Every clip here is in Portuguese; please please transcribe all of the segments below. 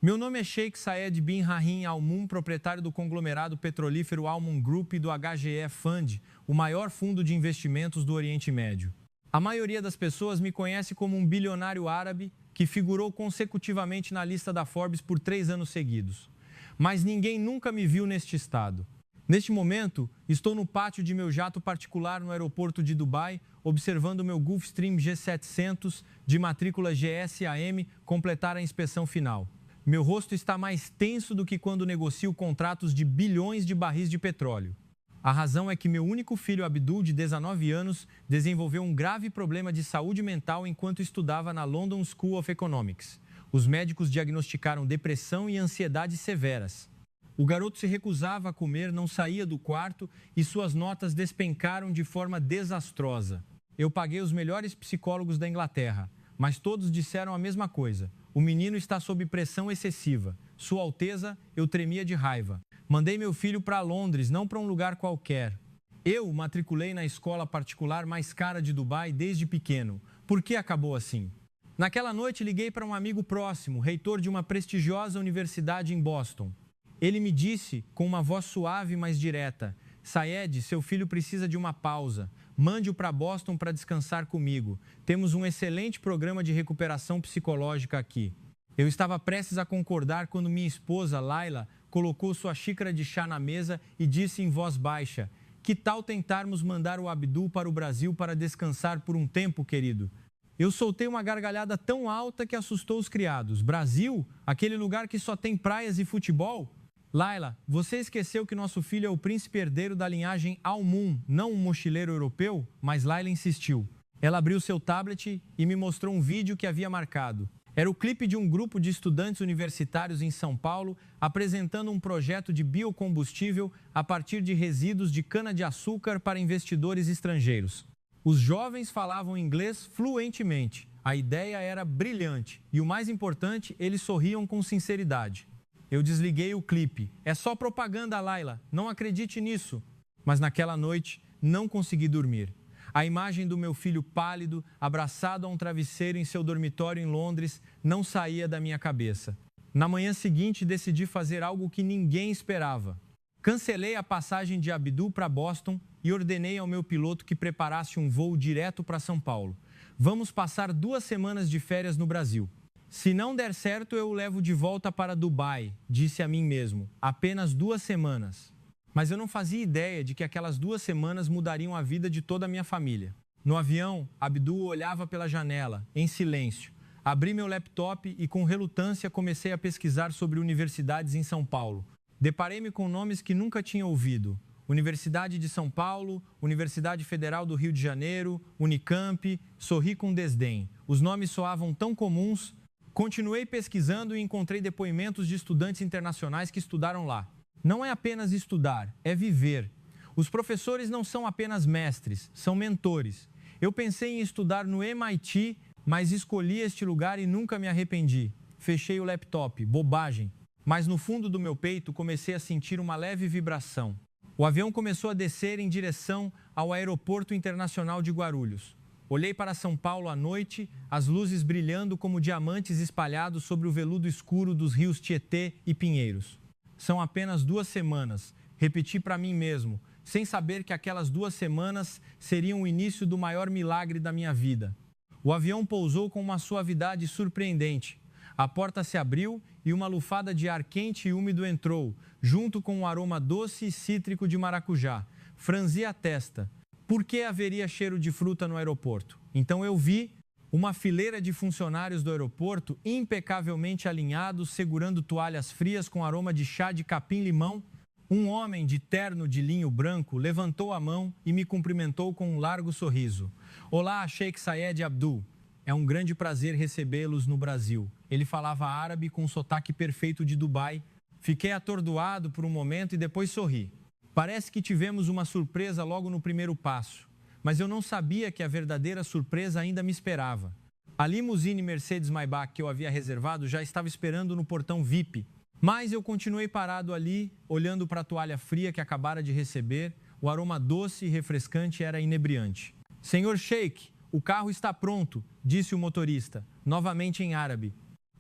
Meu nome é Sheikh Saed bin Rahim Al Moom, proprietário do conglomerado petrolífero Al Moom Group e do HGE Fund, o maior fundo de investimentos do Oriente Médio. A maioria das pessoas me conhece como um bilionário árabe que figurou consecutivamente na lista da Forbes por 3 anos seguidos. Mas ninguém nunca me viu neste estado. Neste momento, estou no pátio de meu jato particular no aeroporto de Dubai, observando meu Gulfstream G700 de matrícula GSAM completar a inspeção final. Meu rosto está mais tenso do que quando negocio contratos de bilhões de barris de petróleo. A razão é que meu único filho, Abdul, de 19 anos, desenvolveu um grave problema de saúde mental enquanto estudava na London School of Economics. Os médicos diagnosticaram depressão e ansiedade severas. O garoto se recusava a comer, não saía do quarto e suas notas despencaram de forma desastrosa. Eu paguei os melhores psicólogos da Inglaterra, mas todos disseram a mesma coisa. O menino está sob pressão excessiva. Sua Alteza, eu tremia de raiva. Mandei meu filho para Londres, não para um lugar qualquer. Eu o matriculei na escola particular mais cara de Dubai desde pequeno. Por que acabou assim? Naquela noite, liguei para um amigo próximo, reitor de uma prestigiosa universidade em Boston. Ele me disse, com uma voz suave, mas direta: Saed, seu filho precisa de uma pausa. Mande-o para Boston para descansar comigo. Temos um excelente programa de recuperação psicológica aqui. Eu estava prestes a concordar quando minha esposa, Laila, colocou sua xícara de chá na mesa e disse em voz baixa: que tal tentarmos mandar o Abdul para o Brasil para descansar por um tempo, querido? Eu soltei uma gargalhada tão alta que assustou os criados. Brasil? Aquele lugar que só tem praias e futebol? Laila, você esqueceu que nosso filho é o príncipe herdeiro da linhagem Al Moom, não um mochileiro europeu? Mas Laila insistiu. Ela abriu seu tablet e me mostrou um vídeo que havia marcado. Era o clipe de um grupo de estudantes universitários em São Paulo apresentando um projeto de biocombustível a partir de resíduos de cana-de-açúcar para investidores estrangeiros. Os jovens falavam inglês fluentemente. A ideia era brilhante e, o mais importante, eles sorriam com sinceridade. Eu desliguei o clipe. É só propaganda, Laila. Não acredite nisso. Mas naquela noite, não consegui dormir. A imagem do meu filho pálido, abraçado a um travesseiro em seu dormitório em Londres, não saía da minha cabeça. Na manhã seguinte, decidi fazer algo que ninguém esperava. Cancelei a passagem de Abdul para Boston e ordenei ao meu piloto que preparasse um voo direto para São Paulo. Vamos passar 2 semanas de férias no Brasil. Se não der certo, eu o levo de volta para Dubai, disse a mim mesmo. Apenas 2 semanas. Mas eu não fazia ideia de que aquelas 2 semanas mudariam a vida de toda a minha família. No avião, Abdul olhava pela janela, em silêncio. Abri meu laptop e, com relutância, comecei a pesquisar sobre universidades em São Paulo. Deparei-me com nomes que nunca tinha ouvido. Universidade de São Paulo, Universidade Federal do Rio de Janeiro, Unicamp. Sorri com desdém. Os nomes soavam tão comuns. Continuei pesquisando e encontrei depoimentos de estudantes internacionais que estudaram lá. Não é apenas estudar, é viver. Os professores não são apenas mestres, são mentores. Eu pensei em estudar no MIT, mas escolhi este lugar e nunca me arrependi. Fechei o laptop, bobagem. Mas no fundo do meu peito comecei a sentir uma leve vibração. O avião começou a descer em direção ao Aeroporto Internacional de Guarulhos. Olhei para São Paulo à noite, as luzes brilhando como diamantes espalhados sobre o veludo escuro dos rios Tietê e Pinheiros. São apenas 2 semanas, repeti para mim mesmo, sem saber que aquelas 2 semanas seriam o início do maior milagre da minha vida. O avião pousou com uma suavidade surpreendente. A porta se abriu e uma lufada de ar quente e úmido entrou, junto com um aroma doce e cítrico de maracujá. Franzi a testa. Por que haveria cheiro de fruta no aeroporto? Então eu vi uma fileira de funcionários do aeroporto impecavelmente alinhados, segurando toalhas frias com aroma de chá de capim-limão. Um homem de terno de linho branco levantou a mão e me cumprimentou com um largo sorriso. Olá, Sheikh Saed Abdul. É um grande prazer recebê-los no Brasil. Ele falava árabe com um sotaque perfeito de Dubai. Fiquei atordoado por um momento e depois sorri. Parece que tivemos uma surpresa logo no primeiro passo, mas eu não sabia que a verdadeira surpresa ainda me esperava. A limusine Mercedes-Maybach que eu havia reservado já estava esperando no portão VIP, mas eu continuei parado ali, olhando para a toalha fria que acabara de receber. O aroma doce e refrescante era inebriante. Senhor Sheikh, o carro está pronto, disse o motorista, novamente em árabe.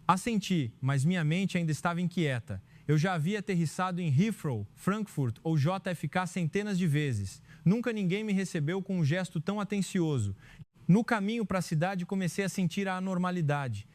Assenti, mas minha mente ainda estava inquieta. Eu já havia aterrissado em Heathrow, Frankfurt ou JFK centenas de vezes. Nunca ninguém me recebeu com um gesto tão atencioso. No caminho para a cidade, comecei a sentir a anormalidade.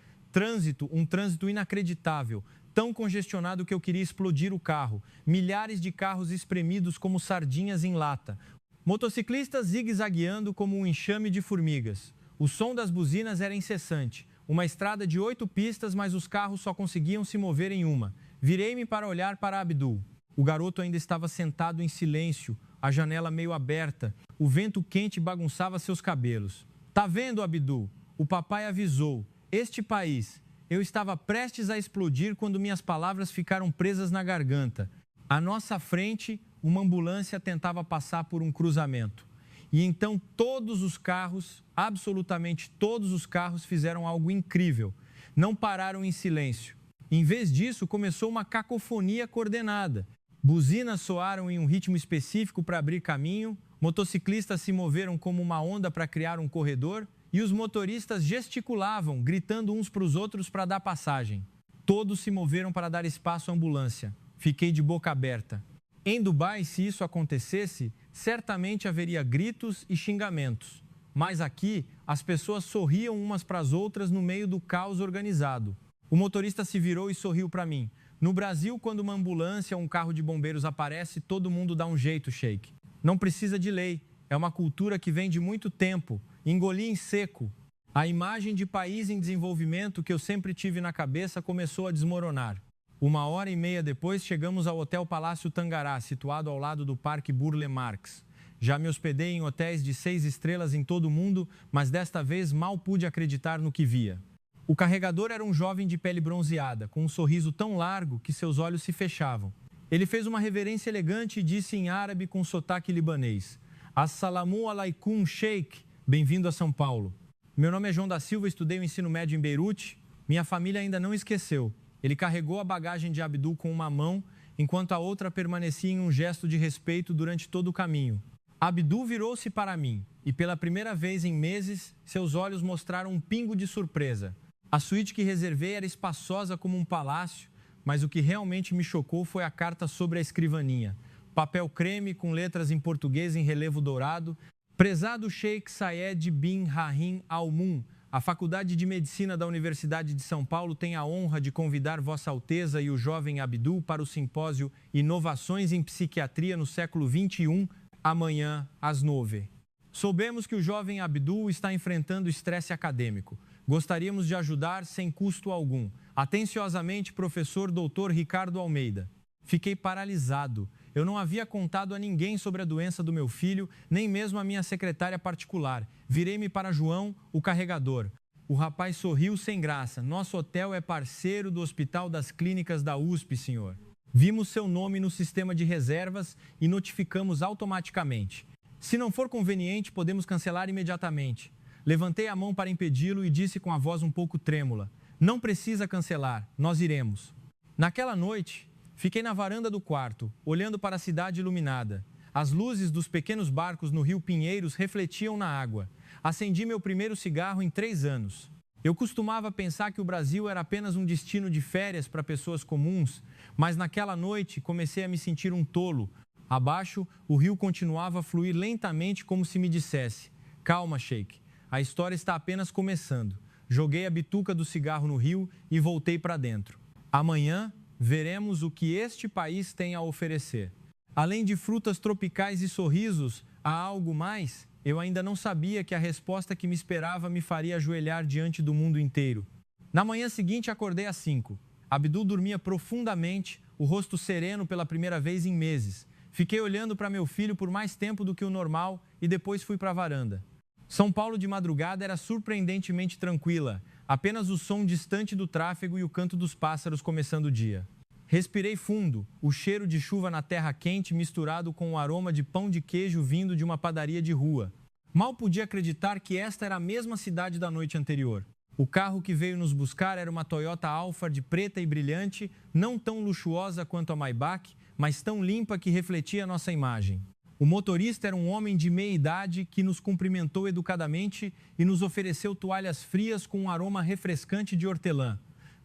Um trânsito inacreditável, tão congestionado que eu queria explodir o carro. Milhares de carros espremidos como sardinhas em lata. Motociclistas zigue-zagueando como um enxame de formigas. O som das buzinas era incessante. Uma estrada de 8 pistas, mas os carros só conseguiam se mover em uma. Virei-me para olhar para Abdul. O garoto ainda estava sentado em silêncio, a janela meio aberta. O vento quente bagunçava seus cabelos. Tá vendo, Abdul? O papai avisou. Este país. Eu estava prestes a explodir quando minhas palavras ficaram presas na garganta. À nossa frente, uma ambulância tentava passar por um cruzamento. E então todos os carros, absolutamente todos os carros, fizeram algo incrível. Não pararam em silêncio. Em vez disso, começou uma cacofonia coordenada. Buzinas soaram em um ritmo específico para abrir caminho, motociclistas se moveram como uma onda para criar um corredor e os motoristas gesticulavam, gritando uns para os outros para dar passagem. Todos se moveram para dar espaço à ambulância. Fiquei de boca aberta. Em Dubai, se isso acontecesse, certamente haveria gritos e xingamentos. Mas aqui, as pessoas sorriam umas para as outras no meio do caos organizado. O motorista se virou e sorriu para mim. No Brasil, quando uma ambulância ou um carro de bombeiros aparece, todo mundo dá um jeito, Sheik. Não precisa de lei. É uma cultura que vem de muito tempo. Engoli em seco. A imagem de país em desenvolvimento que eu sempre tive na cabeça começou a desmoronar. 1h30 depois, chegamos ao Hotel Palácio Tangará, situado ao lado do Parque Burle Marx. Já me hospedei em hotéis de 6 estrelas em todo o mundo, mas desta vez mal pude acreditar no que via. O carregador era um jovem de pele bronzeada, com um sorriso tão largo que seus olhos se fechavam. Ele fez uma reverência elegante e disse em árabe com sotaque libanês: Assalamu alaikum, Sheik. Bem-vindo a São Paulo. Meu nome é João da Silva, estudei o ensino médio em Beirute. Minha família ainda não esqueceu. Ele carregou a bagagem de Abdul com uma mão, enquanto a outra permanecia em um gesto de respeito durante todo o caminho. Abdul virou-se para mim e, pela primeira vez em meses, seus olhos mostraram um pingo de surpresa. A suíte que reservei era espaçosa como um palácio, mas o que realmente me chocou foi a carta sobre a escrivaninha. Papel creme com letras em português em relevo dourado. Prezado Sheikh Sayed bin Rahim Al Moon, a Faculdade de Medicina da Universidade de São Paulo tem a honra de convidar Vossa Alteza e o jovem Abdul para o simpósio Inovações em Psiquiatria no século XXI, amanhã, às 9h. Soubemos que o jovem Abdul está enfrentando estresse acadêmico. Gostaríamos de ajudar sem custo algum. Atenciosamente, professor Dr. Ricardo Almeida. Fiquei paralisado. Eu não havia contado a ninguém sobre a doença do meu filho, nem mesmo a minha secretária particular. Virei-me para João, o carregador. O rapaz sorriu sem graça. Nosso hotel é parceiro do Hospital das Clínicas da USP, senhor. Vimos seu nome no sistema de reservas e notificamos automaticamente. Se não for conveniente, podemos cancelar imediatamente. Levantei a mão para impedi-lo e disse com a voz um pouco trêmula: Não precisa cancelar, nós iremos. Naquela noite, fiquei na varanda do quarto, olhando para a cidade iluminada. As luzes dos pequenos barcos no rio Pinheiros refletiam na água. Acendi meu primeiro cigarro em 3 anos. Eu costumava pensar que o Brasil era apenas um destino de férias para pessoas comuns, mas naquela noite comecei a me sentir um tolo. Abaixo, o rio continuava a fluir lentamente como se me dissesse: Calma, Sheik, a história está apenas começando. Joguei a bituca do cigarro no rio e voltei para dentro. Amanhã, veremos o que este país tem a oferecer. Além de frutas tropicais e sorrisos, há algo mais? Eu ainda não sabia que a resposta que me esperava me faria ajoelhar diante do mundo inteiro. Na manhã seguinte, acordei às 5. Abdul dormia profundamente, o rosto sereno pela primeira vez em meses. Fiquei olhando para meu filho por mais tempo do que o normal e depois fui para a varanda. São Paulo de madrugada era surpreendentemente tranquila, apenas o som distante do tráfego e o canto dos pássaros começando o dia. Respirei fundo, o cheiro de chuva na terra quente misturado com o aroma de pão de queijo vindo de uma padaria de rua. Mal podia acreditar que esta era a mesma cidade da noite anterior. O carro que veio nos buscar era uma Toyota Alphard preta e brilhante, não tão luxuosa quanto a Maybach, mas tão limpa que refletia a nossa imagem. O motorista era um homem de meia idade que nos cumprimentou educadamente e nos ofereceu toalhas frias com um aroma refrescante de hortelã.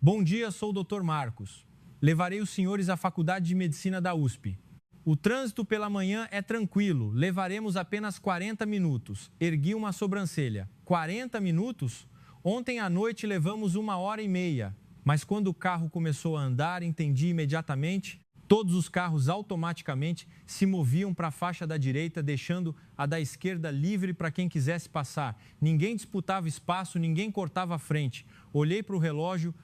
Bom dia, sou o Dr. Marcos. Levarei os senhores à Faculdade de Medicina da USP. O trânsito pela manhã é tranquilo, levaremos apenas 40 minutos. Ergui uma sobrancelha. 40 minutos? Ontem à noite levamos 1h30. Mas quando o carro começou a andar, entendi imediatamente. Todos os carros automaticamente se moviam para a faixa da direita, deixando a da esquerda livre para quem quisesse passar. Ninguém disputava espaço, ninguém cortava a frente. Olhei para o relógio,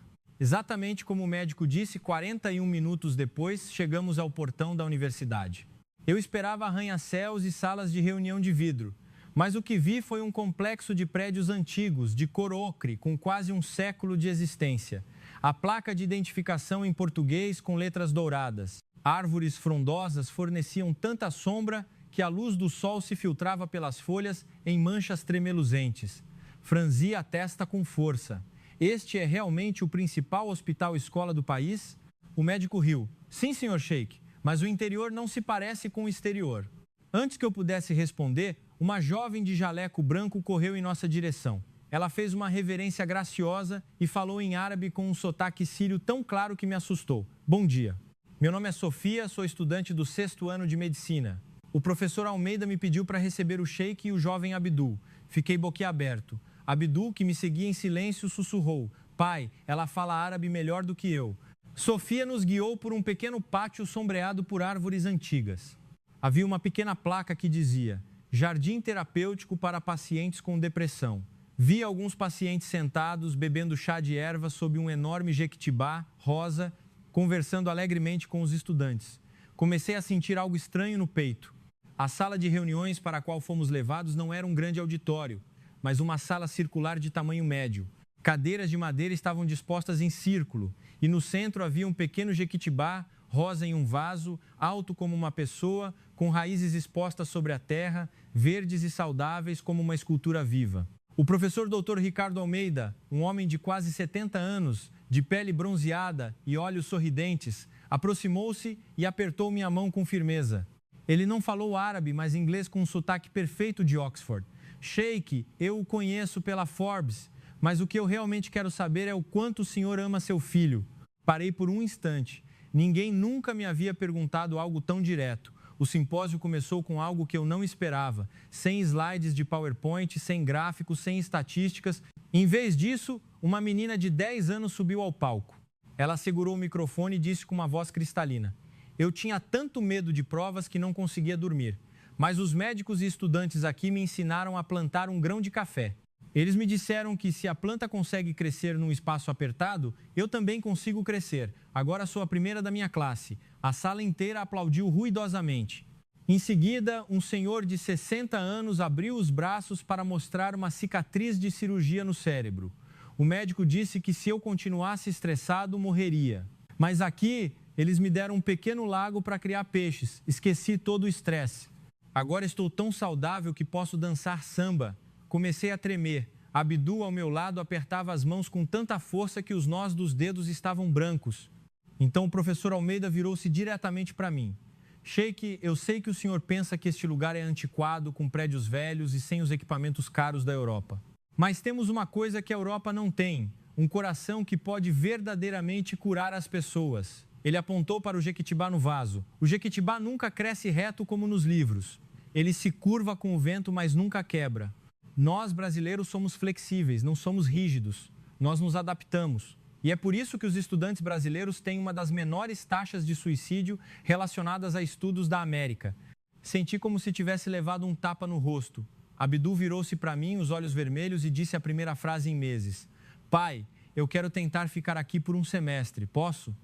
exatamente como o médico disse, 41 minutos depois, chegamos ao portão da universidade. Eu esperava arranha-céus e salas de reunião de vidro, mas o que vi foi um complexo de prédios antigos, de cor ocre, com quase um século de existência. A placa de identificação em português com letras douradas. Árvores frondosas forneciam tanta sombra que a luz do sol se filtrava pelas folhas em manchas tremeluzentes. Franzi a testa com força. Este é realmente o principal hospital-escola do país? O médico riu. Sim, senhor Sheik, mas o interior não se parece com o exterior. Antes que eu pudesse responder, uma jovem de jaleco branco correu em nossa direção. Ela fez uma reverência graciosa e falou em árabe com um sotaque sírio tão claro que me assustou. Bom dia. Meu nome é Sofia, sou estudante do 6º ano de medicina. O professor Almeida me pediu para receber o Sheik e o jovem Abdul. Fiquei boquiaberto. Abdul, que me seguia em silêncio, sussurrou. Pai, ela fala árabe melhor do que eu. Sofia nos guiou por um pequeno pátio sombreado por árvores antigas. Havia uma pequena placa que dizia: Jardim terapêutico para pacientes com depressão. Vi alguns pacientes sentados, bebendo chá de erva sob um enorme jequitibá rosa, conversando alegremente com os estudantes. Comecei a sentir algo estranho no peito. A sala de reuniões para a qual fomos levados não era um grande auditório, mas uma sala circular de tamanho médio. Cadeiras de madeira estavam dispostas em círculo, e no centro havia um pequeno jequitibá, rosa em um vaso, alto como uma pessoa, com raízes expostas sobre a terra, verdes e saudáveis como uma escultura viva. O professor Dr. Ricardo Almeida, um homem de quase 70 anos, de pele bronzeada e olhos sorridentes, aproximou-se e apertou minha mão com firmeza. Ele não falou árabe, mas inglês com um sotaque perfeito de Oxford. Sheik, eu o conheço pela Forbes, mas o que eu realmente quero saber é o quanto o senhor ama seu filho. Parei por um instante. Ninguém nunca me havia perguntado algo tão direto. O simpósio começou com algo que eu não esperava, sem slides de PowerPoint, sem gráficos, sem estatísticas. Em vez disso, uma menina de 10 anos subiu ao palco. Ela segurou o microfone e disse com uma voz cristalina: Eu tinha tanto medo de provas que não conseguia dormir, mas os médicos e estudantes aqui me ensinaram a plantar um grão de café. Eles me disseram que se a planta consegue crescer num espaço apertado, eu também consigo crescer. Agora sou a primeira da minha classe. A sala inteira aplaudiu ruidosamente. Em seguida, um senhor de 60 anos abriu os braços para mostrar uma cicatriz de cirurgia no cérebro. O médico disse que se eu continuasse estressado, morreria. Mas aqui, eles me deram um pequeno lago para criar peixes. Esqueci todo o estresse. Agora estou tão saudável que posso dançar samba. Comecei a tremer. Abdul, ao meu lado, apertava as mãos com tanta força que os nós dos dedos estavam brancos. Então o professor Almeida virou-se diretamente para mim. Sheik, eu sei que o senhor pensa que este lugar é antiquado, com prédios velhos e sem os equipamentos caros da Europa. Mas temos uma coisa que a Europa não tem: um coração que pode verdadeiramente curar as pessoas. Ele apontou para o jequitibá no vaso. O jequitibá nunca cresce reto como nos livros. Ele se curva com o vento, mas nunca quebra. Nós, brasileiros, somos flexíveis, não somos rígidos. Nós nos adaptamos. E é por isso que os estudantes brasileiros têm uma das menores taxas de suicídio relacionadas a estudos da América. Senti como se tivesse levado um tapa no rosto. Abdul virou-se para mim, os olhos vermelhos, e disse a primeira frase em meses: Pai, eu quero tentar ficar aqui por um semestre, posso?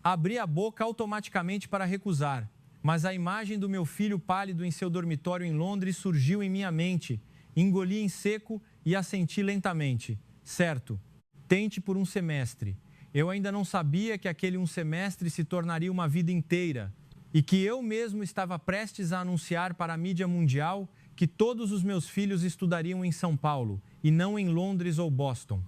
Abri a boca automaticamente para recusar, mas a imagem do meu filho pálido em seu dormitório em Londres surgiu em minha mente. Engoli em seco e assenti lentamente. Certo, tente por um semestre. Eu ainda não sabia que aquele um semestre se tornaria uma vida inteira e que eu mesmo estava prestes a anunciar para a mídia mundial que todos os meus filhos estudariam em São Paulo e não em Londres ou Boston.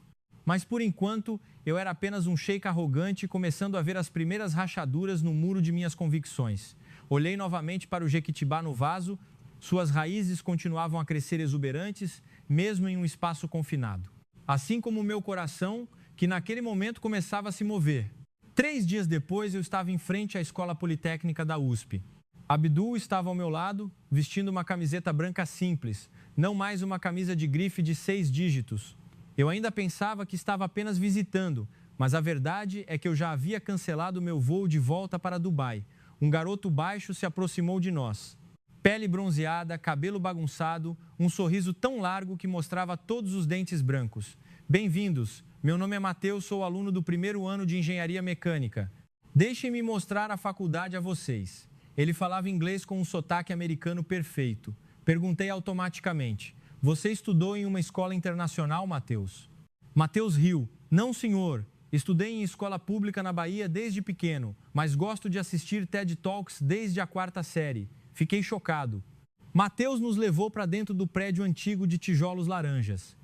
Mas, por enquanto, eu era apenas um sheik arrogante, começando a ver as primeiras rachaduras no muro de minhas convicções. Olhei novamente para o jequitibá no vaso. Suas raízes continuavam a crescer exuberantes, mesmo em um espaço confinado. Assim como o meu coração, que naquele momento começava a se mover. 3 dias depois, eu estava em frente à Escola Politécnica da USP. Abdul estava ao meu lado, vestindo uma camiseta branca simples, não mais uma camisa de grife de 6 dígitos. Eu ainda pensava que estava apenas visitando, mas a verdade é que eu já havia cancelado meu voo de volta para Dubai. Um garoto baixo se aproximou de nós. Pele bronzeada, cabelo bagunçado, um sorriso tão largo que mostrava todos os dentes brancos. Bem-vindos, meu nome é Matheus, sou aluno do 1º ano de Engenharia Mecânica. Deixem-me mostrar a faculdade a vocês. Ele falava inglês com um sotaque americano perfeito. Perguntei automaticamente, você estudou em uma escola internacional, Matheus? Matheus riu, não senhor. Estudei em escola pública na Bahia desde pequeno, mas gosto de assistir TED Talks desde a 4ª série. Fiquei chocado. Matheus nos levou para dentro do prédio antigo de tijolos laranjas.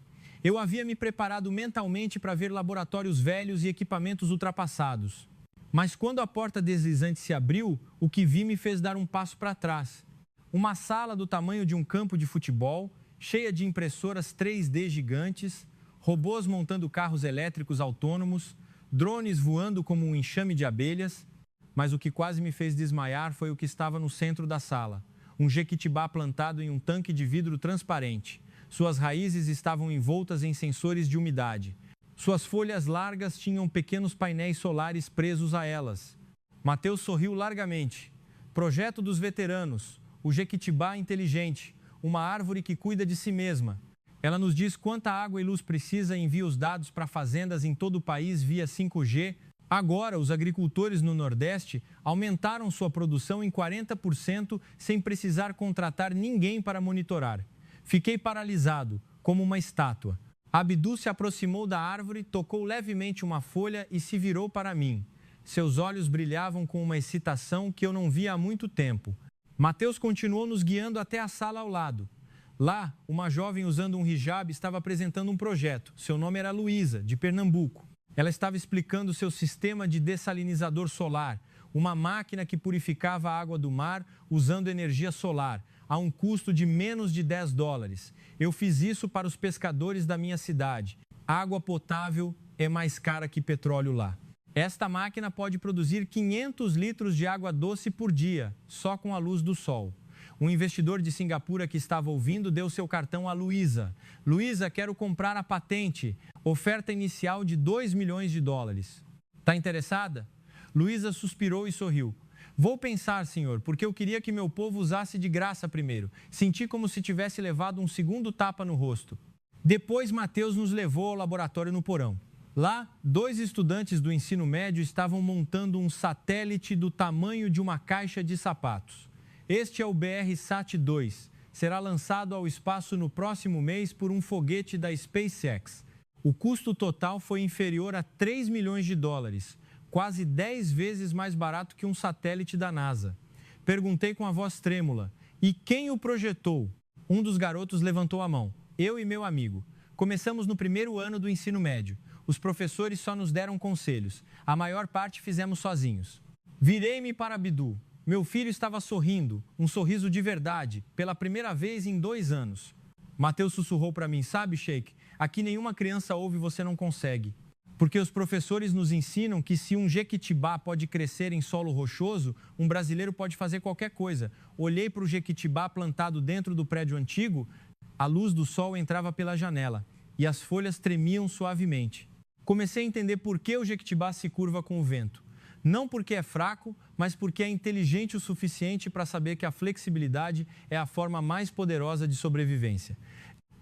Eu havia me preparado mentalmente para ver laboratórios velhos e equipamentos ultrapassados. Mas quando a porta deslizante se abriu, o que vi me fez dar um passo para trás. Uma sala do tamanho de um campo de futebol, cheia de impressoras 3D gigantes, robôs montando carros elétricos autônomos, drones voando como um enxame de abelhas. Mas o que quase me fez desmaiar foi o que estava no centro da sala. Um jequitibá plantado em um tanque de vidro transparente. Suas raízes estavam envoltas em sensores de umidade. Suas folhas largas tinham pequenos painéis solares presos a elas. Matheus sorriu largamente. Projeto dos veteranos. O jequitibá inteligente. Uma árvore que cuida de si mesma. Ela nos diz quanta água e luz precisa e envia os dados para fazendas em todo o país via 5G. Agora, os agricultores no Nordeste aumentaram sua produção em 40% sem precisar contratar ninguém para monitorar. Fiquei paralisado, como uma estátua. Abdul se aproximou da árvore, tocou levemente uma folha e se virou para mim. Seus olhos brilhavam com uma excitação que eu não via há muito tempo. Matheus continuou nos guiando até a sala ao lado. Lá, uma jovem usando um hijab estava apresentando um projeto. Seu nome era Luísa, de Pernambuco. Ela estava explicando seu sistema de dessalinizador solar, uma máquina que purificava a água do mar usando energia solar, a um custo de menos de $10. Eu fiz isso para os pescadores da minha cidade. Água potável é mais cara que petróleo lá. Esta máquina pode produzir 500 litros de água doce por dia, só com a luz do sol. Um investidor de Singapura que estava ouvindo deu seu cartão a Luísa. Luísa, quero comprar a patente. Oferta inicial de $2 milhões. Está interessada? Luísa suspirou e sorriu. Vou pensar, senhor, porque eu queria que meu povo usasse de graça primeiro. Senti como se tivesse levado um segundo tapa no rosto. Depois, Matheus nos levou ao laboratório no porão. Lá, 2 estudantes do ensino médio estavam montando um satélite do tamanho de uma caixa de sapatos. Este é o BR-SAT-2. Será lançado ao espaço no próximo mês por um foguete da SpaceX. O custo total foi inferior a $3 milhões, quase 10 vezes mais barato que um satélite da NASA. Perguntei com a voz trêmula, e quem o projetou? Um dos garotos levantou a mão, eu e meu amigo. Começamos no 1º ano do ensino médio. Os professores só nos deram conselhos. A maior parte fizemos sozinhos. Virei-me para Abdul. Meu filho estava sorrindo, um sorriso de verdade, pela primeira vez em 2 anos. Matheus sussurrou para mim, sabe, Sheikh, aqui nenhuma criança ouve e você não consegue. Porque os professores nos ensinam que se um jequitibá pode crescer em solo rochoso, um brasileiro pode fazer qualquer coisa. Olhei para o jequitibá plantado dentro do prédio antigo, a luz do sol entrava pela janela e as folhas tremiam suavemente. Comecei a entender por que o jequitibá se curva com o vento. Não porque é fraco, mas porque é inteligente o suficiente para saber que a flexibilidade é a forma mais poderosa de sobrevivência.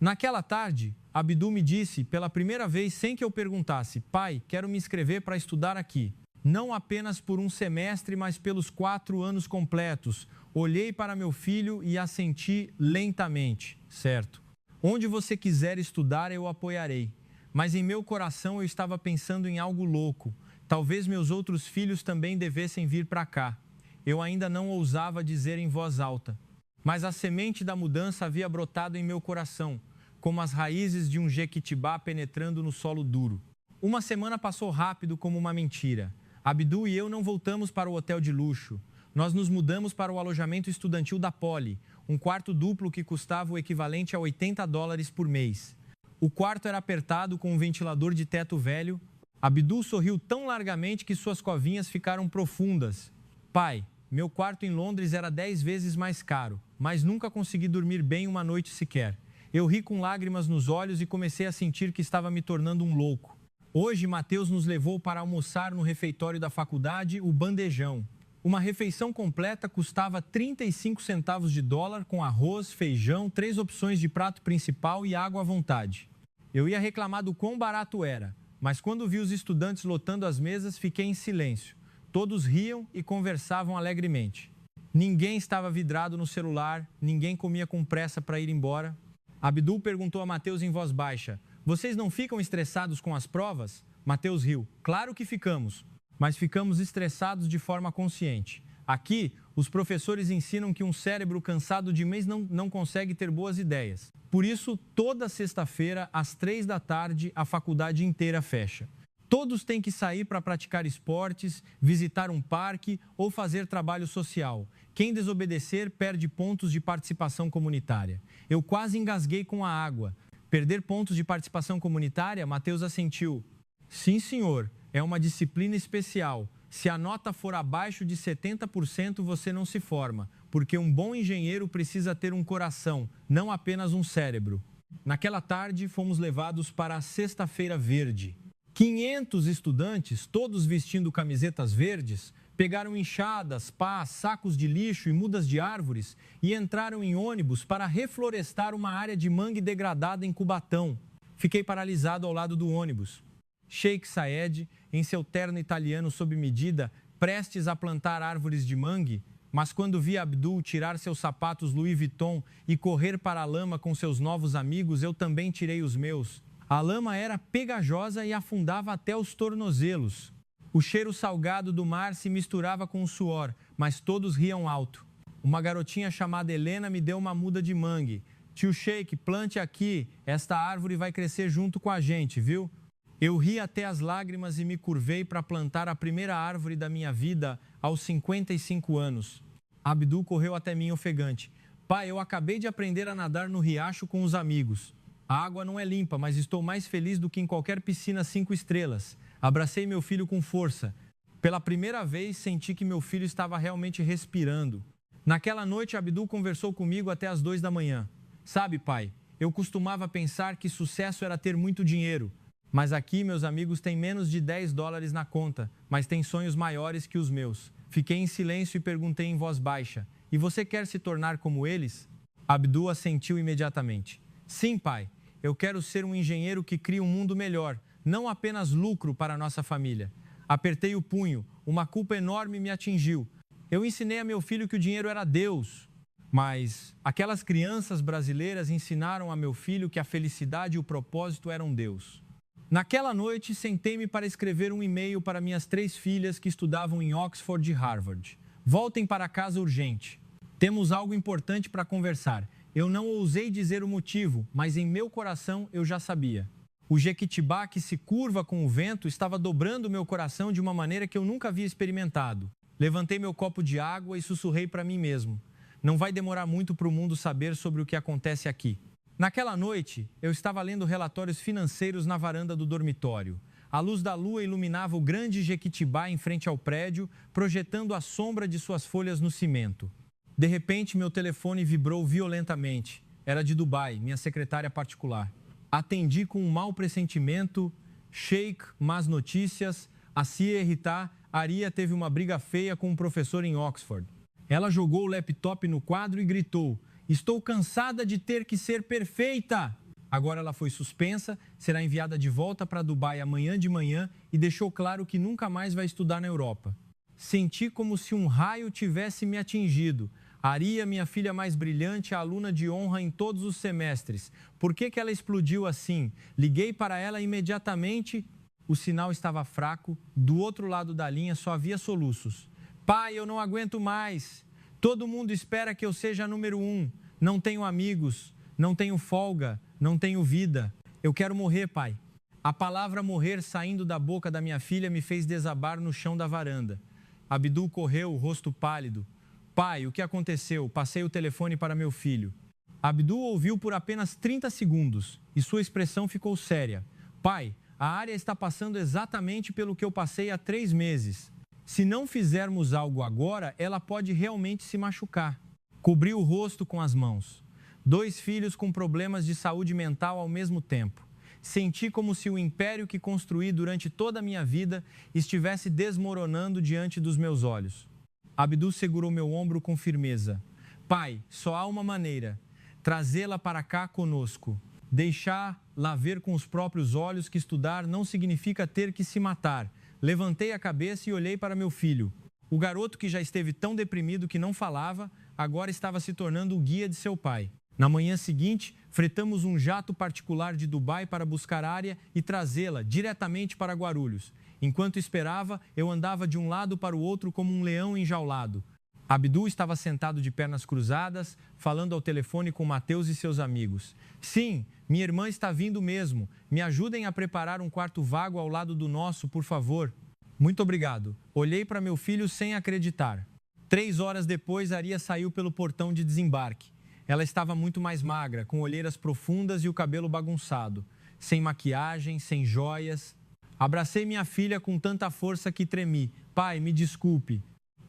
Naquela tarde, Abdul me disse, pela primeira vez sem que eu perguntasse, pai, quero me inscrever para estudar aqui. Não apenas por um semestre, mas pelos 4 anos completos. Olhei para meu filho e assenti lentamente, certo? Onde você quiser estudar, eu apoiarei. Mas em meu coração eu estava pensando em algo louco. Talvez meus outros filhos também devessem vir para cá. Eu ainda não ousava dizer em voz alta. Mas a semente da mudança havia brotado em meu coração, como as raízes de um jequitibá penetrando no solo duro. Uma semana passou rápido como uma mentira. Abdul e eu não voltamos para o hotel de luxo. Nós nos mudamos para o alojamento estudantil da Poli, um quarto duplo que custava o equivalente a $80 por mês. O quarto era apertado com um ventilador de teto velho, Abdul sorriu tão largamente que suas covinhas ficaram profundas. Pai, meu quarto em Londres era 10 vezes mais caro, mas nunca consegui dormir bem uma noite sequer. Eu ri com lágrimas nos olhos e comecei a sentir que estava me tornando um louco. Hoje, Mateus nos levou para almoçar no refeitório da faculdade, o bandejão. Uma refeição completa custava 35 centavos de dólar com arroz, feijão, 3 opções de prato principal e água à vontade. Eu ia reclamar do quão barato era, mas quando vi os estudantes lotando as mesas, fiquei em silêncio. Todos riam e conversavam alegremente. Ninguém estava vidrado no celular, ninguém comia com pressa para ir embora. Abdul perguntou a Mateus em voz baixa: "Vocês não ficam estressados com as provas?" Mateus riu: "Claro que ficamos, mas ficamos estressados de forma consciente. Aqui, os professores ensinam que um cérebro cansado de mês não consegue ter boas ideias. Por isso, toda sexta-feira, às 3 da tarde, a faculdade inteira fecha. Todos têm que sair para praticar esportes, visitar um parque ou fazer trabalho social. Quem desobedecer perde pontos de participação comunitária." Eu quase engasguei com a água. Perder pontos de participação comunitária? Mateus assentiu. "Sim, senhor. É uma disciplina especial. Se a nota for abaixo de 70%, você não se forma, porque um bom engenheiro precisa ter um coração, não apenas um cérebro." Naquela tarde, fomos levados para a Sexta-feira Verde. 500 estudantes, todos vestindo camisetas verdes, pegaram enxadas, pás, sacos de lixo e mudas de árvores e entraram em ônibus para reflorestar uma área de mangue degradada em Cubatão. Fiquei paralisado ao lado do ônibus. Sheikh Saed, em seu terno italiano sob medida, prestes a plantar árvores de mangue, mas quando vi Abdul tirar seus sapatos Louis Vuitton e correr para a lama com seus novos amigos, eu também tirei os meus. A lama era pegajosa e afundava até os tornozelos. O cheiro salgado do mar se misturava com o suor, mas todos riam alto. Uma garotinha chamada Helena me deu uma muda de mangue. "Tio Sheikh, plante aqui, esta árvore vai crescer junto com a gente, viu?" Eu ri até as lágrimas e me curvei para plantar a primeira árvore da minha vida aos 55 anos. Abdul correu até mim ofegante. "Pai, eu acabei de aprender a nadar no riacho com os amigos. A água não é limpa, mas estou mais feliz do que em qualquer piscina 5 estrelas. Abracei meu filho com força. Pela primeira vez, senti que meu filho estava realmente respirando. Naquela noite, Abdul conversou comigo até as 2 da manhã. "Sabe, pai, eu costumava pensar que sucesso era ter muito dinheiro. Mas aqui, meus amigos têm menos de 10 dólares na conta, mas têm sonhos maiores que os meus." Fiquei em silêncio e perguntei em voz baixa: "E você quer se tornar como eles?" Abdul assentiu imediatamente. "Sim, pai. Eu quero ser um engenheiro que cria um mundo melhor, não apenas lucro para a nossa família." Apertei o punho. Uma culpa enorme me atingiu. Eu ensinei a meu filho que o dinheiro era Deus. Mas aquelas crianças brasileiras ensinaram a meu filho que a felicidade e o propósito eram Deus. Naquela noite, sentei-me para escrever um e-mail para minhas 3 filhas que estudavam em Oxford e Harvard. "Voltem para casa urgente. Temos algo importante para conversar." Eu não ousei dizer o motivo, mas em meu coração eu já sabia. O jequitibá que se curva com o vento estava dobrando meu coração de uma maneira que eu nunca havia experimentado. Levantei meu copo de água e sussurrei para mim mesmo: "Não vai demorar muito para o mundo saber sobre o que acontece aqui." Naquela noite, eu estava lendo relatórios financeiros na varanda do dormitório. A luz da lua iluminava o grande jequitibá em frente ao prédio, projetando a sombra de suas folhas no cimento. De repente, meu telefone vibrou violentamente. Era de Dubai, minha secretária particular. Atendi com um mau pressentimento. "Sheikh, más notícias. Assim irritar, Aria teve uma briga feia com um professor em Oxford." Ela jogou o laptop no quadro e gritou: "Estou cansada de ter que ser perfeita." Agora ela foi suspensa, será enviada de volta para Dubai amanhã de manhã e deixou claro que nunca mais vai estudar na Europa. Senti como se um raio tivesse me atingido. Aria, minha filha mais brilhante, a aluna de honra em todos os semestres. Por que ela explodiu assim? Liguei para ela imediatamente. O sinal estava fraco. Do outro lado da linha só havia soluços. "Pai, eu não aguento mais. Todo mundo espera que eu seja a número 1. Não tenho amigos, não tenho folga, não tenho vida. Eu quero morrer, pai." A palavra morrer saindo da boca da minha filha me fez desabar no chão da varanda. Abdul correu, o rosto pálido. "Pai, o que aconteceu?" Passei o telefone para meu filho. Abdul ouviu por apenas 30 segundos e sua expressão ficou séria. "Pai, a área está passando exatamente pelo que eu passei há 3 meses. Se não fizermos algo agora, ela pode realmente se machucar. Cobri o rosto com as mãos. 2 filhos com problemas de saúde mental ao mesmo tempo. Senti como se o império que construí durante toda a minha vida estivesse desmoronando diante dos meus olhos. Abdu segurou meu ombro com firmeza. Pai, só há uma maneira: trazê-la para cá conosco. Deixá-la ver com os próprios olhos que estudar não significa ter que se matar. Levantei a cabeça e olhei para meu filho. O garoto que já esteve tão deprimido que não falava, agora estava se tornando o guia de seu pai. Na manhã seguinte, fretamos um jato particular de Dubai para buscar Ária e trazê-la diretamente para Guarulhos. Enquanto esperava, eu andava de um lado para o outro como um leão enjaulado. Abdu estava sentado de pernas cruzadas, falando ao telefone com Mateus e seus amigos. Sim, minha irmã está vindo mesmo. Me ajudem a preparar um quarto vago ao lado do nosso, por favor. Muito obrigado. Olhei para meu filho sem acreditar. 3 horas depois, Ária saiu pelo portão de desembarque. Ela estava muito mais magra, com olheiras profundas e o cabelo bagunçado, sem maquiagem, sem joias. Abracei minha filha com tanta força que tremi. Pai, me desculpe.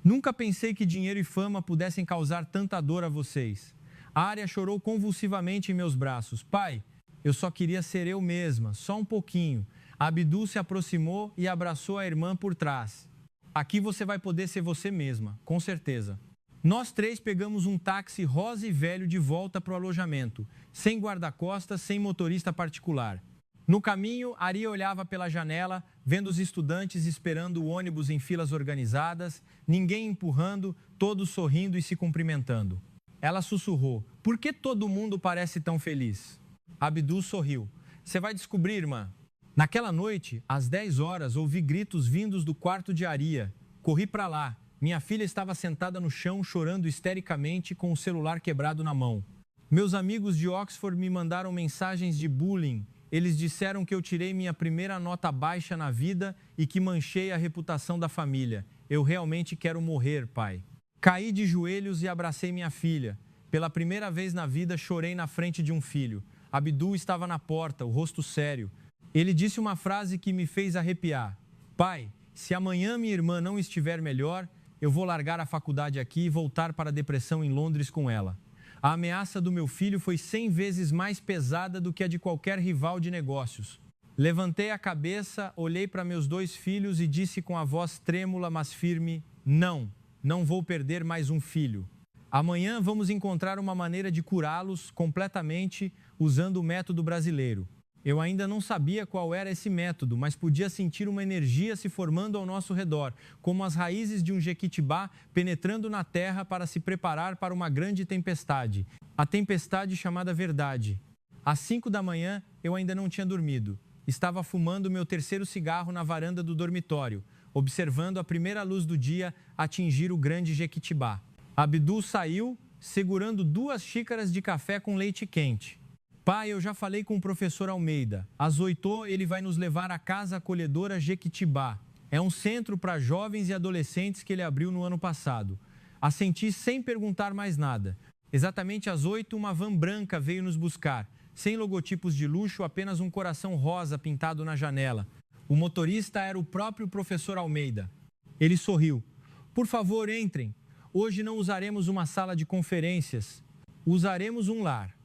Nunca pensei que dinheiro e fama pudessem causar tanta dor a vocês. A Ária chorou convulsivamente em meus braços. Pai, eu só queria ser eu mesma, só um pouquinho. Abdu se aproximou e abraçou a irmã por trás. Aqui você vai poder ser você mesma, com certeza. Nós 3 pegamos um táxi rosa e velho de volta para o alojamento, sem guarda-costas, sem motorista particular. No caminho, Ária olhava pela janela, vendo os estudantes esperando o ônibus em filas organizadas, ninguém empurrando, todos sorrindo e se cumprimentando. Ela sussurrou: por que todo mundo parece tão feliz? Abdu sorriu. Você vai descobrir, irmã. Naquela noite, às 10 horas, ouvi gritos vindos do quarto de Ária. Corri para lá. Minha filha estava sentada no chão, chorando histericamente, com o celular quebrado na mão. Meus amigos de Oxford me mandaram mensagens de bullying. Eles disseram que eu tirei minha primeira nota baixa na vida e que manchei a reputação da família. Eu realmente quero morrer, pai. Caí de joelhos e abracei minha filha. Pela primeira vez na vida, chorei na frente de um filho. Abdu estava na porta, o rosto sério. Ele disse uma frase que me fez arrepiar. Pai, se amanhã minha irmã não estiver melhor, eu vou largar a faculdade aqui e voltar para a depressão em Londres com ela. A ameaça do meu filho foi 100 vezes mais pesada do que a de qualquer rival de negócios. Levantei a cabeça, olhei para meus 2 filhos e disse com a voz trêmula, mas firme: não vou perder mais um filho. Amanhã vamos encontrar uma maneira de curá-los completamente usando o método brasileiro. Eu ainda não sabia qual era esse método, mas podia sentir uma energia se formando ao nosso redor, como as raízes de um jequitibá penetrando na terra para se preparar para uma grande tempestade. A tempestade chamada verdade. Às 5 da manhã, eu ainda não tinha dormido. Estava fumando meu 3º cigarro na varanda do dormitório, observando a primeira luz do dia atingir o grande jequitibá. Abdu saiu, segurando 2 xícaras de café com leite quente. Pai, eu já falei com o professor Almeida. Às 8 ele vai nos levar à Casa Acolhedora Jequitibá. É um centro para jovens e adolescentes que ele abriu no ano passado. Assenti sem perguntar mais nada. Exatamente às 8, uma van branca veio nos buscar. Sem logotipos de luxo, apenas um coração rosa pintado na janela. O motorista era o próprio professor Almeida. Ele sorriu. Por favor, entrem. Hoje não usaremos uma sala de conferências. Usaremos um lar.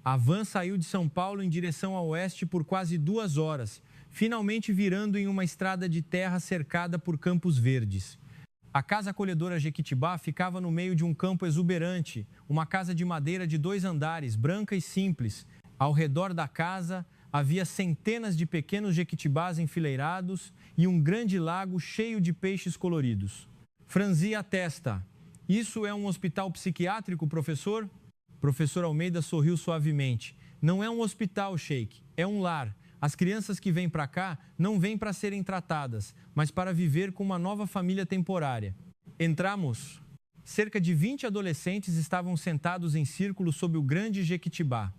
A van saiu de São Paulo em direção ao oeste por quase 2 horas, finalmente virando em uma estrada de terra cercada por campos verdes. A Casa Acolhedora Jequitibá ficava no meio de um campo exuberante, uma casa de madeira de 2 andares, branca e simples. Ao redor da casa havia centenas de pequenos jequitibás enfileirados e um grande lago cheio de peixes coloridos. Franzi a testa. Isso é um hospital psiquiátrico, professor? Professor Almeida sorriu suavemente. Não é um hospital, Sheik, é um lar. As crianças que vêm para cá não vêm para serem tratadas, mas para viver com uma nova família temporária. Entramos. Cerca de 20 adolescentes estavam sentados em círculo sob o grande jequitibá.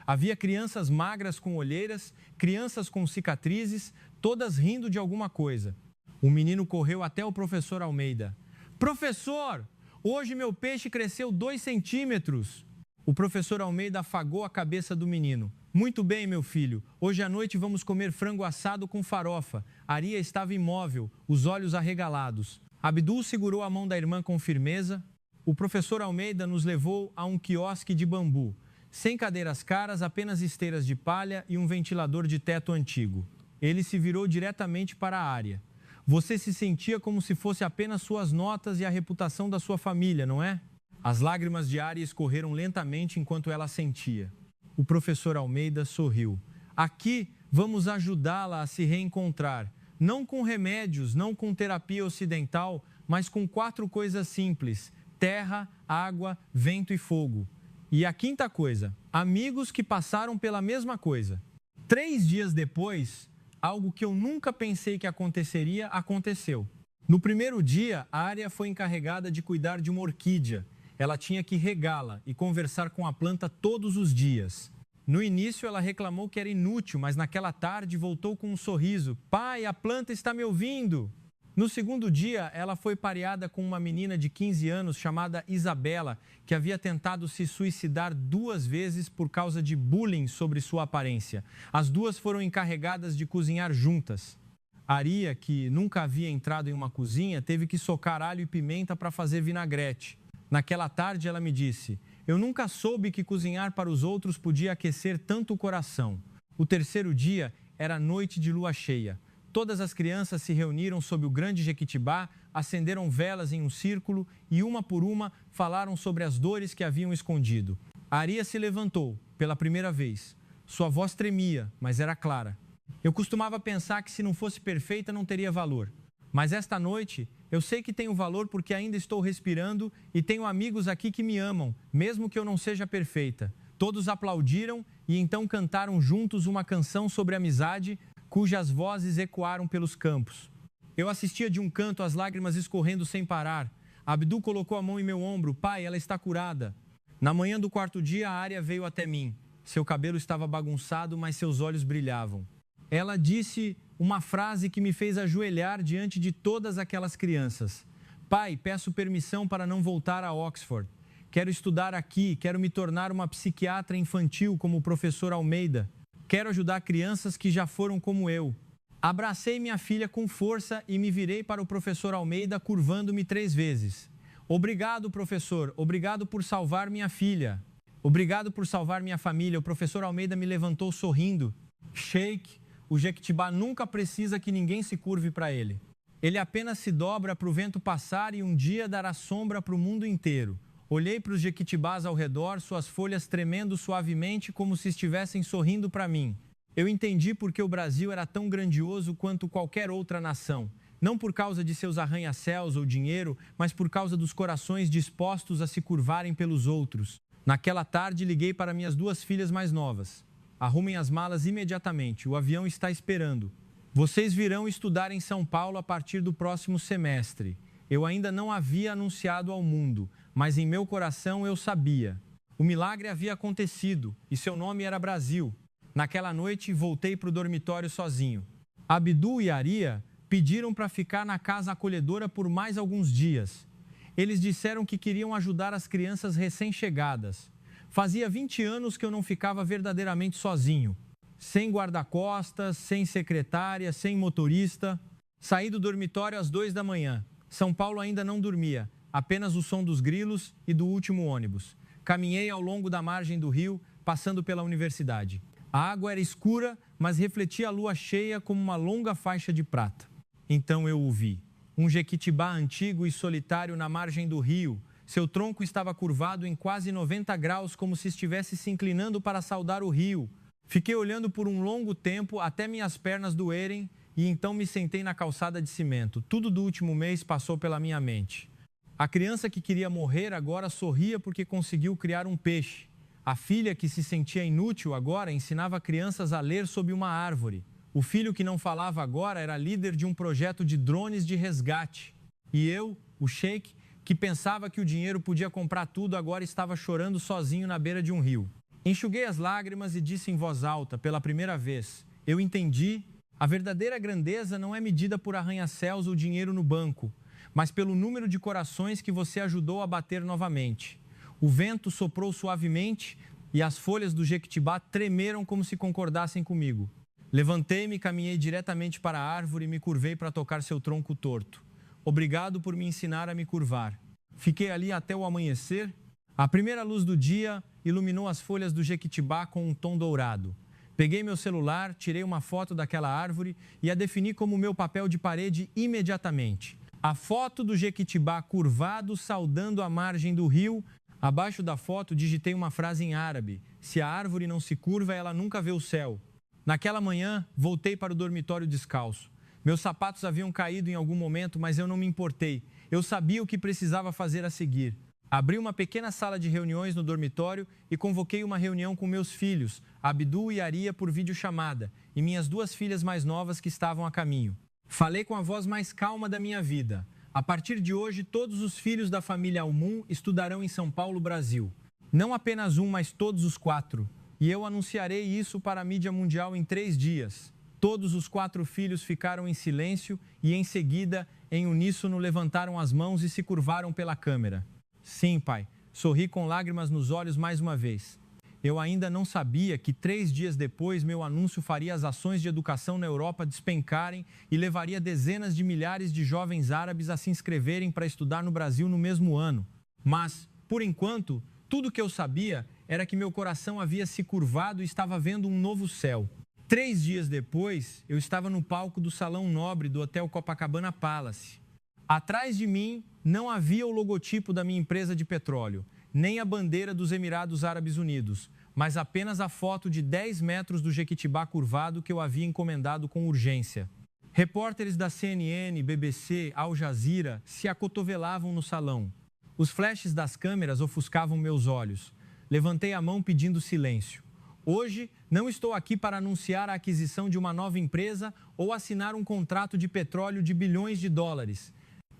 Havia crianças magras com olheiras, crianças com cicatrizes, todas rindo de alguma coisa. O menino correu até o professor Almeida. Professor, hoje meu peixe cresceu 2 centímetros. O professor Almeida afagou a cabeça do menino. Muito bem, meu filho. Hoje à noite vamos comer frango assado com farofa. Aria estava imóvel, os olhos arregalados. Abdul segurou a mão da irmã com firmeza. O professor Almeida nos levou a um quiosque de bambu. Sem cadeiras caras, apenas esteiras de palha e um ventilador de teto antigo. Ele se virou diretamente para a Aria. Você se sentia como se fosse apenas suas notas e a reputação da sua família, não é? As lágrimas de Aria escorreram lentamente enquanto ela sentia. O professor Almeida sorriu. Aqui vamos ajudá-la a se reencontrar. Não com remédios, não com terapia ocidental, mas com 4 coisas simples: terra, água, vento e fogo. E a 5ª coisa, amigos que passaram pela mesma coisa. 3 dias depois, algo que eu nunca pensei que aconteceria, aconteceu. No primeiro dia, a Aria foi encarregada de cuidar de uma orquídea. Ela tinha que regá-la e conversar com a planta todos os dias. No início, ela reclamou que era inútil, mas naquela tarde voltou com um sorriso. Pai, a planta está me ouvindo! No segundo dia, ela foi pareada com uma menina de 15 anos chamada Isabela, que havia tentado se suicidar 2 vezes por causa de bullying sobre sua aparência. As duas foram encarregadas de cozinhar juntas. Aria, que nunca havia entrado em uma cozinha, teve que socar alho e pimenta para fazer vinagrete. Naquela tarde, ela me disse: eu nunca soube que cozinhar para os outros podia aquecer tanto o coração. O terceiro dia era noite de lua cheia. Todas as crianças se reuniram sob o grande jequitibá, acenderam velas em um círculo e, uma por uma, falaram sobre as dores que haviam escondido. Aria se levantou, pela primeira vez. Sua voz tremia, mas era clara. Eu costumava pensar que se não fosse perfeita não teria valor. Mas esta noite, eu sei que tenho valor porque ainda estou respirando e tenho amigos aqui que me amam, mesmo que eu não seja perfeita. Todos aplaudiram e então cantaram juntos uma canção sobre amizade, cujas vozes ecoaram pelos campos. Eu assistia de um canto, as lágrimas escorrendo sem parar. Abdul colocou a mão em meu ombro. Pai, ela está curada. Na manhã do 4º dia, a Aria veio até mim. Seu cabelo estava bagunçado, mas seus olhos brilhavam. Ela disse uma frase que me fez ajoelhar diante de todas aquelas crianças. Pai, peço permissão para não voltar a Oxford. Quero estudar aqui, quero me tornar uma psiquiatra infantil como o professor Almeida. Quero ajudar crianças que já foram como eu. Abracei minha filha com força e me virei para o professor Almeida, curvando-me 3 vezes. Obrigado, professor. Obrigado por salvar minha filha. Obrigado por salvar minha família. O professor Almeida me levantou sorrindo. Sheikh, o jequitibá nunca precisa que ninguém se curve para ele. Ele apenas se dobra para o vento passar e um dia dará sombra para o mundo inteiro. Olhei para os jequitibás ao redor, suas folhas tremendo suavemente como se estivessem sorrindo para mim. Eu entendi por que o Brasil era tão grandioso quanto qualquer outra nação. Não por causa de seus arranha-céus ou dinheiro, mas por causa dos corações dispostos a se curvarem pelos outros. Naquela tarde, liguei para minhas 2 filhas mais novas. Arrumem as malas imediatamente, o avião está esperando. Vocês virão estudar em São Paulo a partir do próximo semestre. Eu ainda não havia anunciado ao mundo, mas em meu coração eu sabia. O milagre havia acontecido e seu nome era Brasil. Naquela noite, voltei para o dormitório sozinho. Abdul e Aria pediram para ficar na casa acolhedora por mais alguns dias. Eles disseram que queriam ajudar as crianças recém-chegadas. Fazia 20 anos que eu não ficava verdadeiramente sozinho. Sem guarda-costas, sem secretária, sem motorista. Saí do dormitório às 2 da manhã. São Paulo ainda não dormia, apenas o som dos grilos e do último ônibus. Caminhei ao longo da margem do rio, passando pela universidade. A água era escura, mas refletia a lua cheia como uma longa faixa de prata. Então eu o vi. Um jequitibá antigo e solitário na margem do rio. Seu tronco estava curvado em quase 90 graus, como se estivesse se inclinando para saudar o rio. Fiquei olhando por um longo tempo até minhas pernas doerem e então me sentei na calçada de cimento. Tudo do último mês passou pela minha mente. A criança que queria morrer agora sorria porque conseguiu criar um peixe. A filha que se sentia inútil agora ensinava crianças a ler sob uma árvore. O filho que não falava agora era líder de um projeto de drones de resgate. E eu, o Sheikh, que pensava que o dinheiro podia comprar tudo, agora estava chorando sozinho na beira de um rio. Enxuguei as lágrimas e disse em voz alta, pela primeira vez: eu entendi. A verdadeira grandeza não é medida por arranha-céus ou dinheiro no banco, mas pelo número de corações que você ajudou a bater novamente. O vento soprou suavemente, e as folhas do jequitibá tremeram como se concordassem comigo. Levantei-me, caminhei diretamente para a árvore e me curvei para tocar seu tronco torto. Obrigado por me ensinar a me curvar. Fiquei ali até o amanhecer. A primeira luz do dia iluminou as folhas do jequitibá com um tom dourado. Peguei meu celular, tirei uma foto daquela árvore e a defini como meu papel de parede imediatamente. A foto do jequitibá curvado saudando a margem do rio. Abaixo da foto digitei uma frase em árabe: se a árvore não se curva, ela nunca vê o céu. Naquela manhã, voltei para o dormitório descalço. Meus sapatos haviam caído em algum momento, mas eu não me importei. Eu sabia o que precisava fazer a seguir. Abri uma pequena sala de reuniões no dormitório e convoquei uma reunião com meus filhos, Abdul e Aria, por videochamada, e minhas 2 filhas mais novas que estavam a caminho. Falei com a voz mais calma da minha vida. A partir de hoje, todos os filhos da família Al-Moon estudarão em São Paulo, Brasil. Não apenas um, mas todos os 4. E eu anunciarei isso para a mídia mundial em 3 dias. Todos os 4 filhos ficaram em silêncio e, em seguida, em uníssono, levantaram as mãos e se curvaram pela câmera. Sim, pai, sorri com lágrimas nos olhos mais uma vez. Eu ainda não sabia que 3 dias depois meu anúncio faria as ações de educação na Europa despencarem e levaria dezenas de milhares de jovens árabes a se inscreverem para estudar no Brasil no mesmo ano. Mas, por enquanto, tudo que eu sabia era que meu coração havia se curvado e estava vendo um novo céu. 3 dias depois, eu estava no palco do Salão Nobre do Hotel Copacabana Palace. Atrás de mim não havia o logotipo da minha empresa de petróleo, nem a bandeira dos Emirados Árabes Unidos, mas apenas a foto de 10 metros do jequitibá curvado que eu havia encomendado com urgência. Repórteres da CNN, BBC, Al Jazeera se acotovelavam no salão. Os flashes das câmeras ofuscavam meus olhos. Levantei a mão pedindo silêncio. Hoje, não estou aqui para anunciar a aquisição de uma nova empresa ou assinar um contrato de petróleo de bilhões de dólares.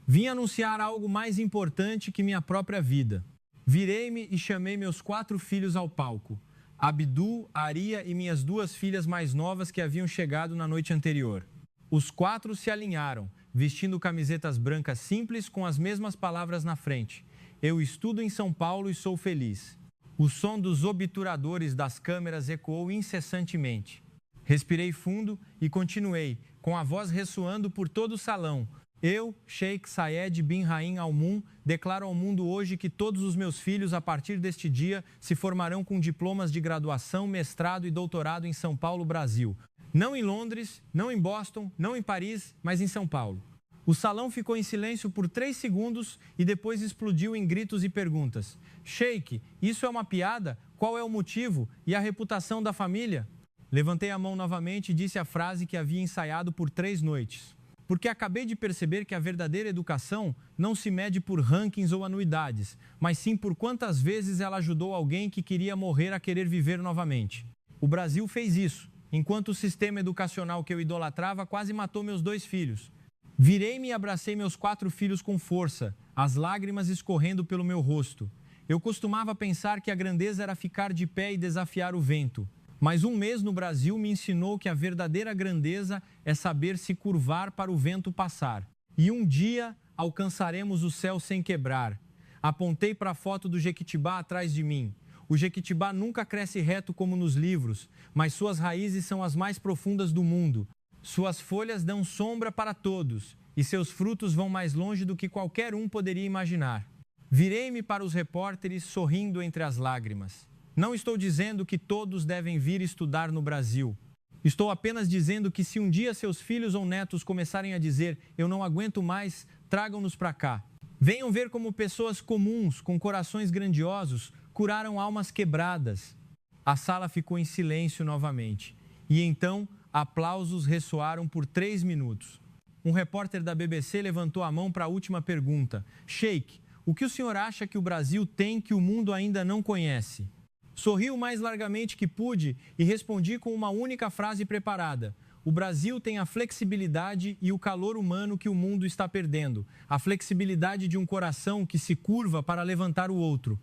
Vim anunciar algo mais importante que minha própria vida. Virei-me e chamei meus 4 filhos ao palco. Abdul, Aria e minhas 2 filhas mais novas que haviam chegado na noite anterior. Os 4 se alinharam, vestindo camisetas brancas simples com as mesmas palavras na frente. Eu estudo em São Paulo e sou feliz. O som dos obturadores das câmeras ecoou incessantemente. Respirei fundo e continuei, com a voz ressoando por todo o salão. Eu, Sheikh Zayed bin Rahim Al Moon, declaro ao mundo hoje que todos os meus filhos, a partir deste dia, se formarão com diplomas de graduação, mestrado e doutorado em São Paulo, Brasil. Não em Londres, não em Boston, não em Paris, mas em São Paulo. O salão ficou em silêncio por 3 segundos e depois explodiu em gritos e perguntas. Sheikh, isso é uma piada? Qual é o motivo? E a reputação da família? Levantei a mão novamente e disse a frase que havia ensaiado por 3 noites. Porque acabei de perceber que a verdadeira educação não se mede por rankings ou anuidades, mas sim por quantas vezes ela ajudou alguém que queria morrer a querer viver novamente. O Brasil fez isso, enquanto o sistema educacional que eu idolatrava quase matou meus 2 filhos. Virei-me e abracei meus 4 filhos com força, as lágrimas escorrendo pelo meu rosto. Eu costumava pensar que a grandeza era ficar de pé e desafiar o vento. Mas um mês no Brasil me ensinou que a verdadeira grandeza é saber se curvar para o vento passar. E um dia alcançaremos o céu sem quebrar. Apontei para a foto do jequitibá atrás de mim. O jequitibá nunca cresce reto como nos livros, mas suas raízes são as mais profundas do mundo. Suas folhas dão sombra para todos e seus frutos vão mais longe do que qualquer um poderia imaginar. Virei-me para os repórteres sorrindo entre as lágrimas. Não estou dizendo que todos devem vir estudar no Brasil. Estou apenas dizendo que se um dia seus filhos ou netos começarem a dizer eu não aguento mais, tragam-nos para cá. Venham ver como pessoas comuns, com corações grandiosos, curaram almas quebradas. A sala ficou em silêncio novamente. E então, aplausos ressoaram por 3 minutos. Um repórter da BBC levantou a mão para a última pergunta. Sheikh, o que o senhor acha que o Brasil tem que o mundo ainda não conhece? Sorri o mais largamente que pude e respondi com uma única frase preparada. O Brasil tem a flexibilidade e o calor humano que o mundo está perdendo. A flexibilidade de um coração que se curva para levantar o outro.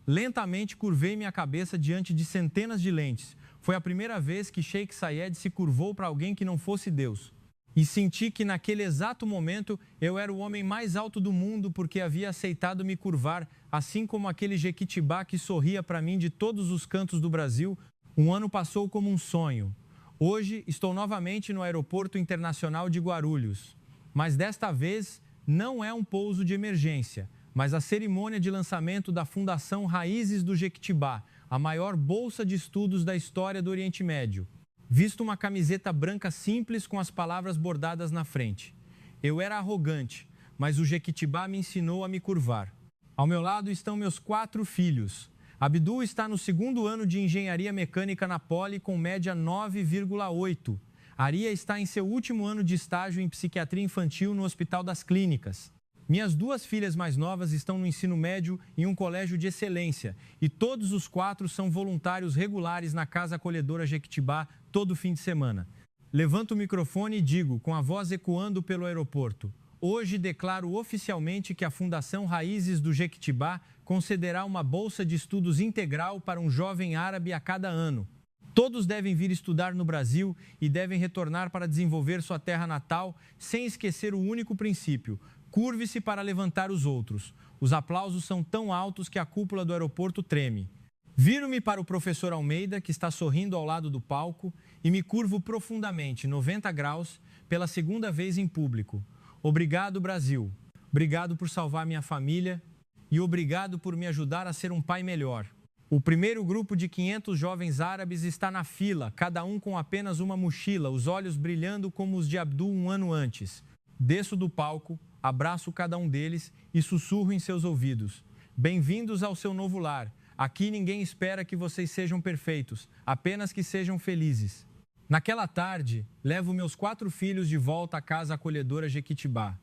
Lentamente curvei minha cabeça diante de centenas de lentes. Foi a primeira vez que Sheikh Zayed se curvou para alguém que não fosse Deus. E senti que naquele exato momento eu era o homem mais alto do mundo porque havia aceitado me curvar, assim como aquele jequitibá que sorria para mim de todos os cantos do Brasil. Um ano passou como um sonho. Hoje estou novamente no Aeroporto Internacional de Guarulhos, mas desta vez não é um pouso de emergência, mas a cerimônia de lançamento da Fundação Raízes do Jequitibá, a maior bolsa de estudos da história do Oriente Médio. Visto uma camiseta branca simples com as palavras bordadas na frente. Eu era arrogante, mas o Jequitibá me ensinou a me curvar. Ao meu lado estão meus 4 filhos. Abdul está no 2º ano de Engenharia Mecânica na Poli com média 9,8. Aria está em seu último ano de estágio em Psiquiatria Infantil no Hospital das Clínicas. Minhas 2 filhas mais novas estão no ensino médio em um colégio de excelência e todos os 4 são voluntários regulares na Casa Acolhedora Jequitibá todo fim de semana. Levanto o microfone e digo, com a voz ecoando pelo aeroporto: hoje declaro oficialmente que a Fundação Raízes do Jequitibá concederá uma bolsa de estudos integral para um jovem árabe a cada ano. Todos devem vir estudar no Brasil e devem retornar para desenvolver sua terra natal, sem esquecer o único princípio: curve-se para levantar os outros. Os aplausos são tão altos que a cúpula do aeroporto treme. Viro-me para o professor Almeida, que está sorrindo ao lado do palco, e me curvo profundamente, 90 graus, pela 2ª vez em público. Obrigado, Brasil. Obrigado por salvar minha família e obrigado por me ajudar a ser um pai melhor. O primeiro grupo de 500 jovens árabes está na fila, cada um com apenas uma mochila, os olhos brilhando como os de Abdul um ano antes. Desço do palco, abraço cada um deles e sussurro em seus ouvidos: bem-vindos ao seu novo lar. Aqui ninguém espera que vocês sejam perfeitos, apenas que sejam felizes. Naquela tarde, levo meus 4 filhos de volta à Casa Acolhedora Jequitibá.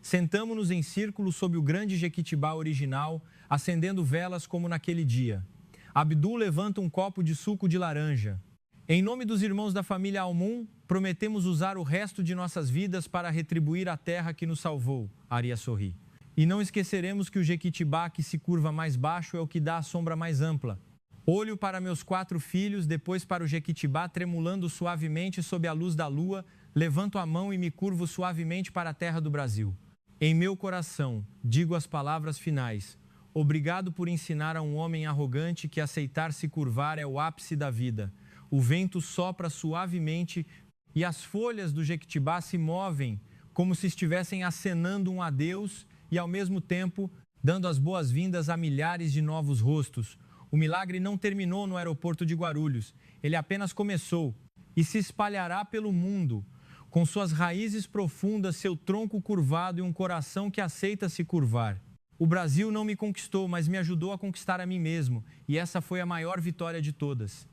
Sentamo-nos em círculo sob o grande Jequitibá original, acendendo velas como naquele dia. Abdul levanta um copo de suco de laranja. Em nome dos irmãos da família Almun, prometemos usar o resto de nossas vidas para retribuir a terra que nos salvou, Aria sorri. E não esqueceremos que o Jequitibá que se curva mais baixo é o que dá a sombra mais ampla. Olho para meus 4 filhos, depois para o Jequitibá tremulando suavemente sob a luz da lua, levanto a mão e me curvo suavemente para a terra do Brasil. Em meu coração, digo as palavras finais: obrigado por ensinar a um homem arrogante que aceitar se curvar é o ápice da vida. O vento sopra suavemente e as folhas do Jequitibá se movem como se estivessem acenando um adeus e, ao mesmo tempo, dando as boas-vindas a milhares de novos rostos. O milagre não terminou no aeroporto de Guarulhos, ele apenas começou e se espalhará pelo mundo, com suas raízes profundas, seu tronco curvado e um coração que aceita se curvar. O Brasil não me conquistou, mas me ajudou a conquistar a mim mesmo, e essa foi a maior vitória de todas.